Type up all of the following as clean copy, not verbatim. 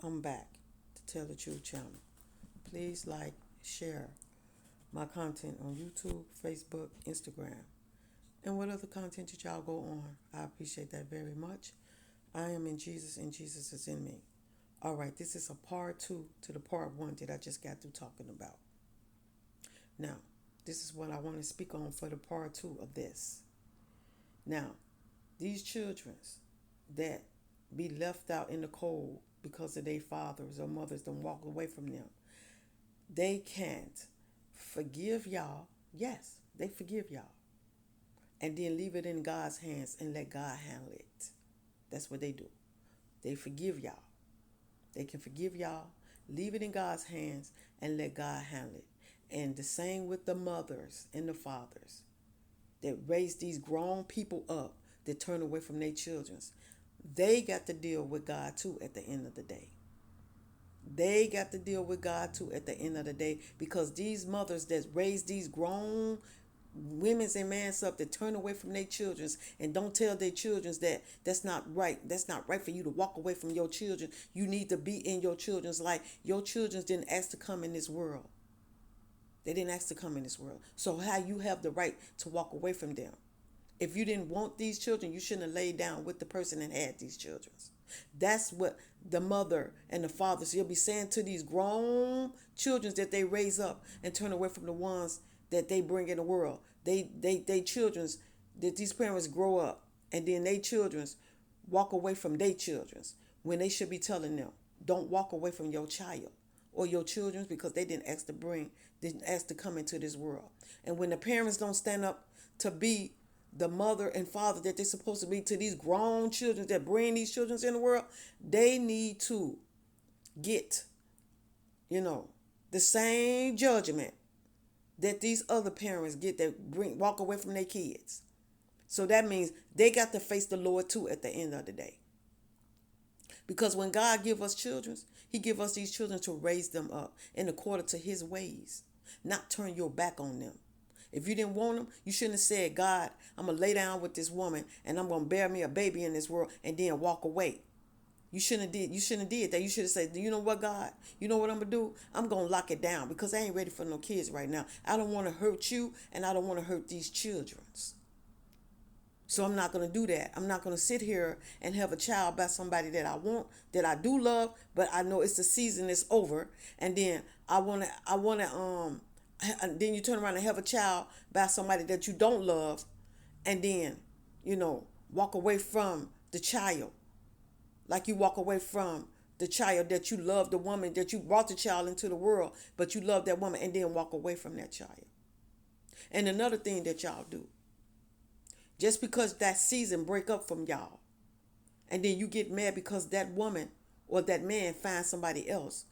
I'm back to Tell the Truth channel. Please like, share my content on YouTube, Facebook, Instagram, and what other content that y'all go on. I appreciate that very much. I am in Jesus and Jesus is in me. All right, this is a part two to the part one that I just got through talking about. Now, this is what I want to speak on for the part two of this. Now, these children that be left out in the cold because of their fathers or mothers don't walk away from them, they can't forgive y'all. Yes, they forgive y'all. And then leave it in God's hands and let God handle it. That's what they do. They forgive y'all. They can forgive y'all, leave it in God's hands, and let God handle it. And the same with the mothers and the fathers that raise these grown people up that turn away from their children. They got to deal with God too at the end of the day. They got to deal with God too at the end of the day, because these mothers that raise these grown women's and man's up that turn away from their children's and don't tell their children's that that's not right. That's not right for you to walk away from your children. You need to be in your children's life. Your children didn't ask to come in this world. They didn't ask to come in this world. So how you have the right to walk away from them? If you didn't want these children, you shouldn't have laid down with the person that had these children. That's what the mother and the fathers, you'll be saying to these grown children that they raise up and turn away from the ones that they bring in the world. They children's that these parents grow up and then they children's walk away from their children's when they should be telling them, don't walk away from your child or your children's, because they didn't ask to come into this world. And when the parents don't stand up to be the mother and father that they're supposed to be to these grown children that bring these children in the world, they need to get, the same judgment that these other parents get that walk away from their kids. So that means they got to face the Lord too at the end of the day. Because when God give us children, he give us these children to raise them up in accordance to his ways, not turn your back on them. If you didn't want them, you shouldn't have said, God, I'm going to lay down with this woman and I'm going to bear me a baby in this world and then walk away. You shouldn't have did that. You should have said, you know what, God? You know what I'm going to do? I'm going to lock it down because I ain't ready for no kids right now. I don't want to hurt you and I don't want to hurt these children. So I'm not going to do that. I'm not going to sit here and have a child by somebody that I want, that I do love, but I know it's the season is over. And then and then you turn around and have a child by somebody that you don't love, and then, walk away from the child. Like you walk away from the child that you love, the woman that you brought the child into the world, but you love that woman, and then walk away from that child. And another thing that y'all do, just because that season break up from y'all, and then you get mad because that woman or that man finds somebody else,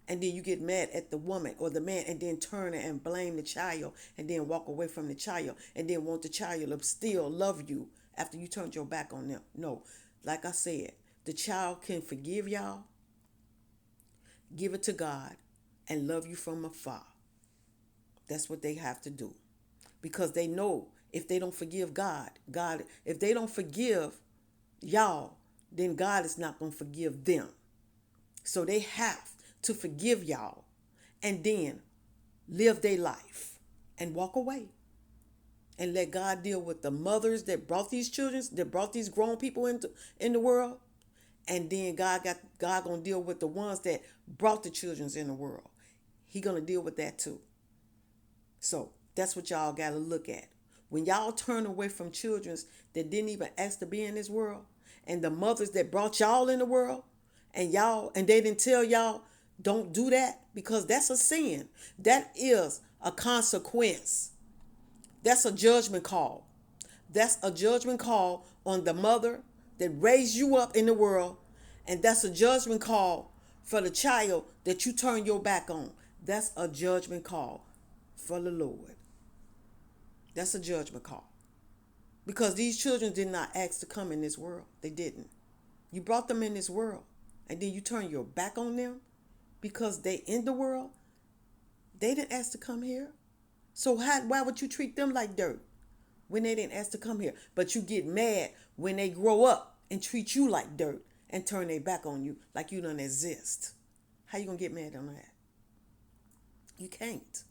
and then you get mad at the woman or the man, and then turn and blame the child, and then walk away from the child, and then want the child to still love you after you turned your back on them. No, like I said, the child can forgive y'all, give it to God, and love you from afar. That's what they have to do. Because they know if they don't forgive if they don't forgive y'all, then God is not going to forgive them. So they have to forgive y'all and then live their life and walk away. And let God deal with the mothers that brought these children, that brought these grown people in the world. And then God gonna deal with the ones that brought the children in the world. He gonna deal with that too. So that's what y'all gotta look at. When y'all turn away from children that didn't even ask to be in this world, and the mothers that brought y'all in the world, and they didn't tell y'all, don't do that, because that's a sin. That is a consequence. That's a judgment call. That's a judgment call on the mother that raised you up in the world. And that's a judgment call for the child that you turn your back on. That's a judgment call for the Lord. That's a judgment call. Because these children did not ask to come in this world. They didn't. You brought them in this world. And then you turn your back on them because they in the world. They didn't ask to come here. So why would you treat them like dirt when they didn't ask to come here? But you get mad when they grow up and treat you like dirt and turn their back on you like you don't exist. How you gonna get mad on that? You can't.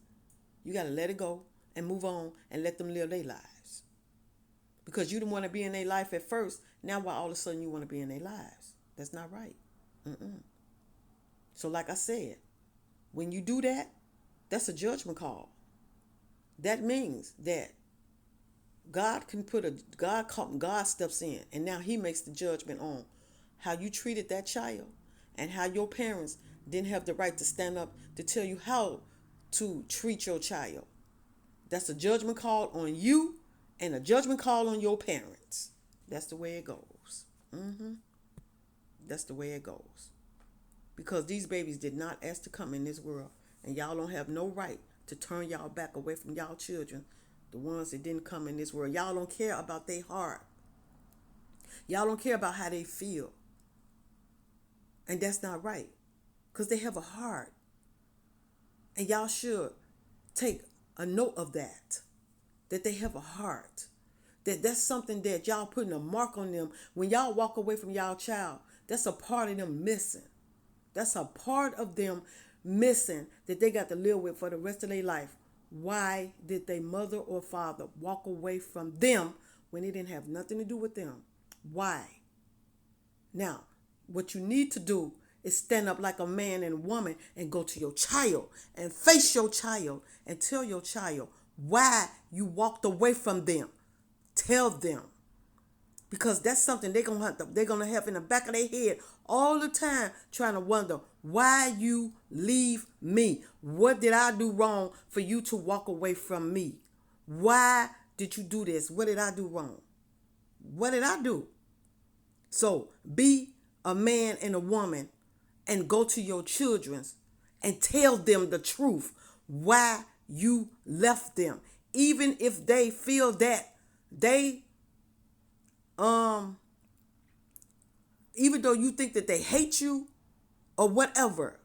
You gotta let it go and move on and let them live their lives. Because you didn't want to be in their life at first. Now why all of a sudden you want to be in their lives? That's not right. So like I said, when you do that, that's a judgment call. That means that God can put God steps in, and now he makes the judgment on how you treated that child and how your parents didn't have the right to stand up to tell you how to treat your child. That's a judgment call on you and a judgment call on your parents. That's the way it goes. That's the way it goes. Because these babies did not ask to come in this world, and y'all don't have no right to turn y'all back away from y'all children, the ones that didn't come in this world. Y'all don't care about their heart. Y'all don't care about how they feel. And that's not right. Because they have a heart. And y'all should take a note of that. That they have a heart. That's something that y'all putting a mark on them. When y'all walk away from y'all child, that's a part of them missing. That's a part of them missing that they got to live with for the rest of their life. Why did their mother or father walk away from them when it didn't have nothing to do with them? Why? Now, what you need to do is stand up like a man and woman and go to your child and face your child and tell your child why you walked away from them. Tell them. Because that's something they're gonna have in the back of their head all the time, trying to wonder why you leave me. What did I do wrong for you to walk away from me? Why did you do this? What did I do wrong? What did I do? So be a man and a woman and go to your children and tell them the truth. Why you left them. Even if they feel that they even though you think that they hate you or whatever,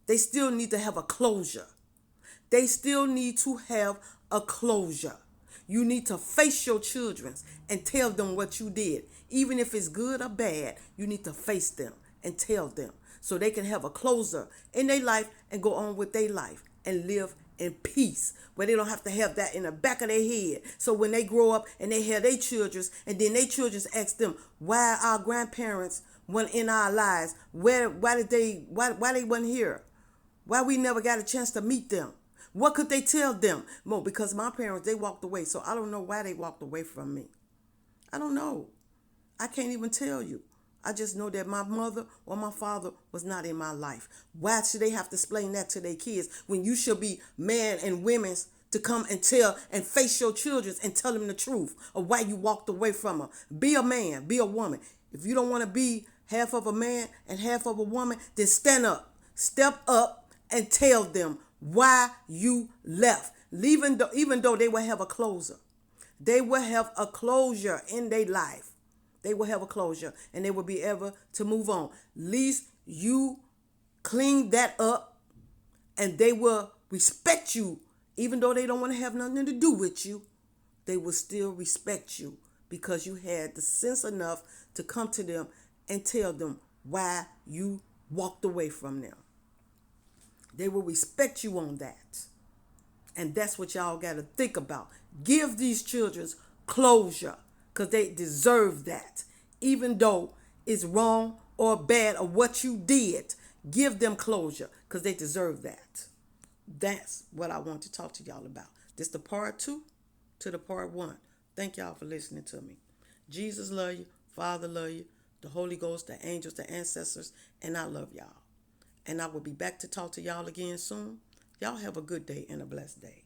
they still need to have a closure. They still need to have a closure. You need to face your children and tell them what you did. Even if it's good or bad, you need to face them and tell them so they can have a closure in their life and go on with their life and live in peace, where they don't have to have that in the back of their head. So when they grow up and they have their children, and then their children ask them why our grandparents weren't in our lives, why they weren't here, why we never got a chance to meet them. What could they tell them? Well, because my parents, they walked away, so I don't know why they walked away from me. I don't know. I can't even tell you. I just know that my mother or my father was not in my life. Why should they have to explain that to their kids when you should be man and women to come and tell and face your children and tell them the truth of why you walked away from them? Be a man, be a woman. If you don't want to be half of a man and half of a woman, then stand up, step up and tell them why you left. Even though they will have a closure. They will have a closure in their life. They will have a closure and they will be able to move on. At least you clean that up and they will respect you. Even though they don't want to have nothing to do with you, they will still respect you because you had the sense enough to come to them and tell them why you walked away from them. They will respect you on that. And that's what y'all got to think about. Give these children closure because they deserve that. Even though it's wrong or bad or what you did, give them closure because they deserve that. That's what I want to talk to y'all about. This the part 2 to the part 1. Thank y'all for listening to me. Jesus love you. Father love you. The Holy Ghost, the angels, the ancestors, and I love y'all. And I will be back to talk to y'all again soon. Y'all have a good day and a blessed day.